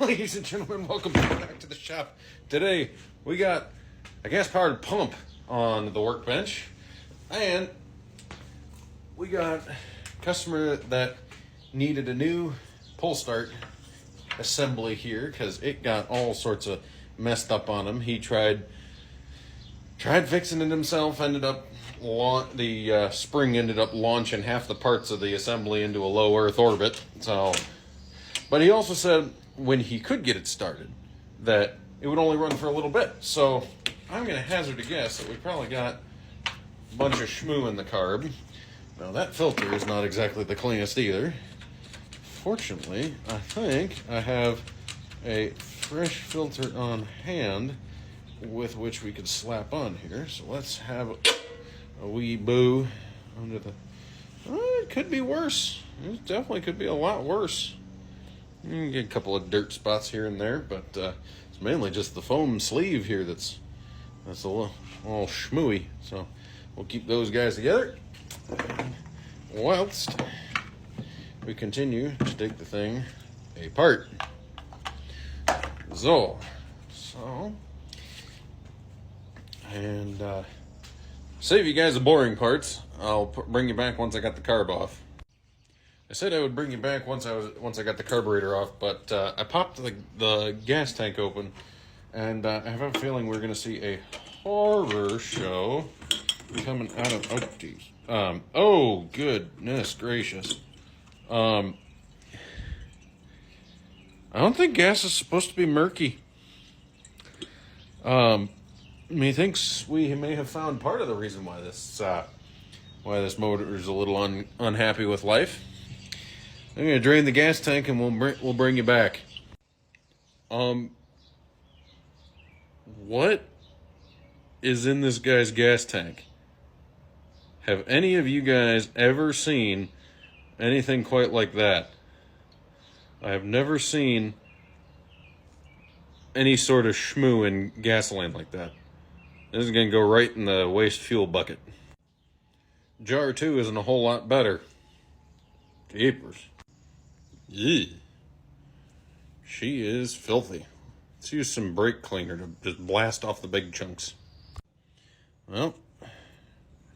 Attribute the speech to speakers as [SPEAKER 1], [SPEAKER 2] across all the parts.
[SPEAKER 1] Ladies and gentlemen, welcome back to the shop. Today we got a gas-powered pump on the workbench, and we got a customer that needed a new pull start assembly here because it got all sorts of messed up on him. He tried fixing it himself, ended up the spring ended up launching half the parts of the assembly into a low Earth orbit. But he also said when he could get it started that it would only run for a little bit. So I'm going to hazard a guess that we probably got a bunch of schmoo in the carb. Now that filter is not exactly the cleanest either. Fortunately, I think I have a fresh filter on hand with which we could slap on here. So let's have a wee boo under the... it could be worse. It definitely could be a lot worse. You can get a couple of dirt spots here and there, but it's mainly just the foam sleeve here that's a little schmooey. So we'll keep those guys together whilst we continue to take the thing apart. And save you guys the boring parts. I'll bring you back once I got the carb off. I said I would bring you back once I got the carburetor off, but I popped the gas tank open, and I have a feeling we're going to see a horror show coming out of... oh, goodness gracious. I don't think gas is supposed to be murky. Methinks we may have found part of the reason why this motor is a little unhappy with life. I'm gonna drain the gas tank and we'll bring you back. What is in this guy's gas tank? Have any of you guys ever seen anything quite like that? I have never seen any sort of schmoo in gasoline like that. This is gonna go right in the waste fuel bucket. Jar 2 isn't a whole lot better. Jeepers. Yee. She is filthy. Let's use some brake cleaner to just blast off the big chunks. Well,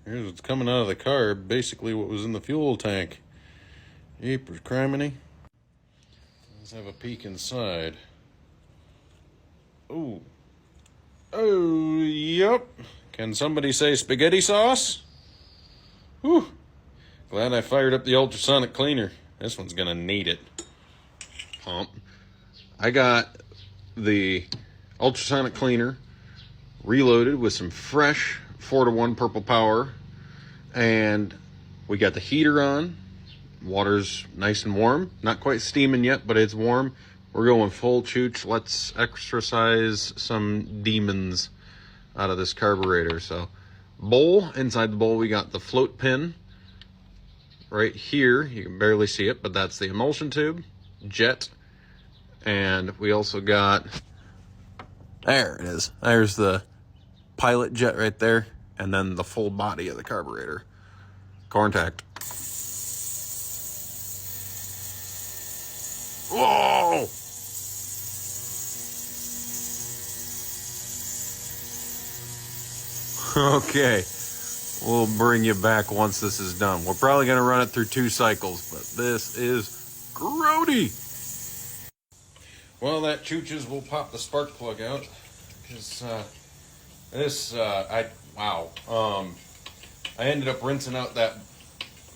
[SPEAKER 1] here's what's coming out of the carb. Basically what was in the fuel tank. Jeepers criminy. Let's have a peek inside. Oh, yep. Can somebody say spaghetti sauce? Whew. Glad I fired up the ultrasonic cleaner. This one's gonna need it. Pump. I got the ultrasonic cleaner reloaded with some fresh 4-to-1 purple power, and we got the heater on. Water's nice and warm. Not quite steaming yet, but it's warm. We're going full chooch. Let's exercise some demons out of this carburetor. So, bowl. Inside the bowl, we got the float pin. Right here, you can barely see it, but that's the emulsion tube, jet, and we also got, there it is. There's the pilot jet right there, and then the full body of the carburetor. Contact. Whoa! Okay, we'll bring you back once this is done. We're probably going to run it through 2 cycles, but this is grody. Well, that chooches will pop the spark plug out because I ended up rinsing out that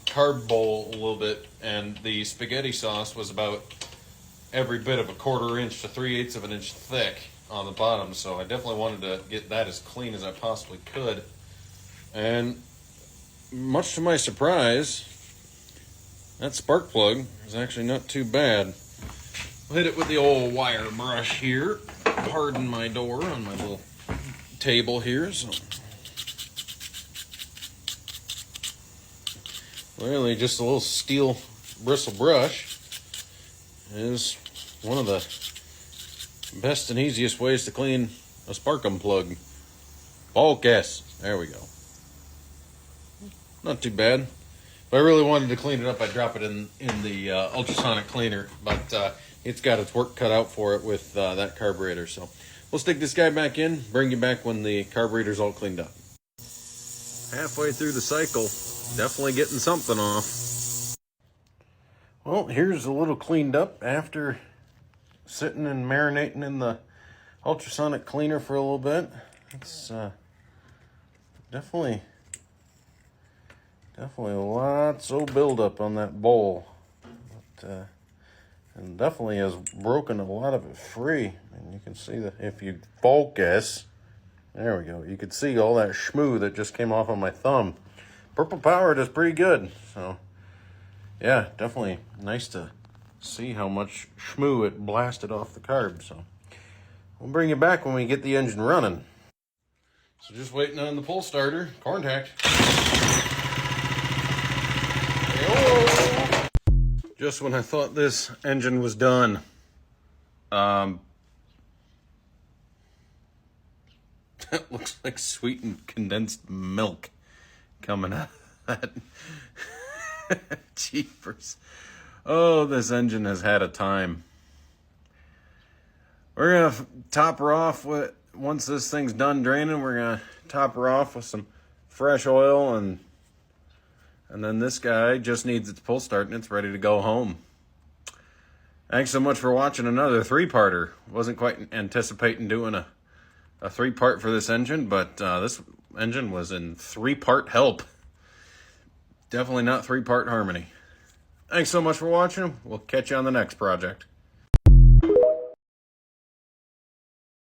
[SPEAKER 1] carb bowl a little bit, and the spaghetti sauce was about every bit of a 1/4 inch to 3/8 of an inch thick on the bottom, so I definitely wanted to get that as clean as I possibly could. And much to my surprise, that spark plug is actually not too bad. I'll hit it with the old wire brush here. Pardon my door on my little table here. So really just a little steel bristle brush is one of the best and easiest ways to clean a spark plug. Bulk S. There we go. Not too bad. If I really wanted to clean it up, I'd drop it in the ultrasonic cleaner. But it's got its work cut out for it with that carburetor. So we'll stick this guy back in, bring you back when the carburetor's all cleaned up. Halfway through the cycle, definitely getting something off. Well, here's a little cleaned up after sitting and marinating in the ultrasonic cleaner for a little bit. It's definitely lots of buildup on that bowl. But, and definitely has broken a lot of it free. And you can see that if you focus, there we go. You can see all that schmoo that just came off on my thumb. Purple Power does pretty good. So yeah, definitely nice to see how much schmoo it blasted off the carb. So we'll bring you back when we get the engine running. So just waiting on the pull starter, contact. Just when I thought this engine was done, that looks like sweetened condensed milk coming out of that. Jeepers. Oh, this engine has had a time. We're gonna top her off with, once this thing's done draining, we're gonna top her off with some fresh oil, and then this guy just needs its pull start and it's ready to go home. Thanks so much for watching another 3-parter. Wasn't quite anticipating doing a 3-part for this engine, but this engine was in 3-part help. Definitely not 3-part harmony. Thanks so much for watching. We'll catch you on the next project.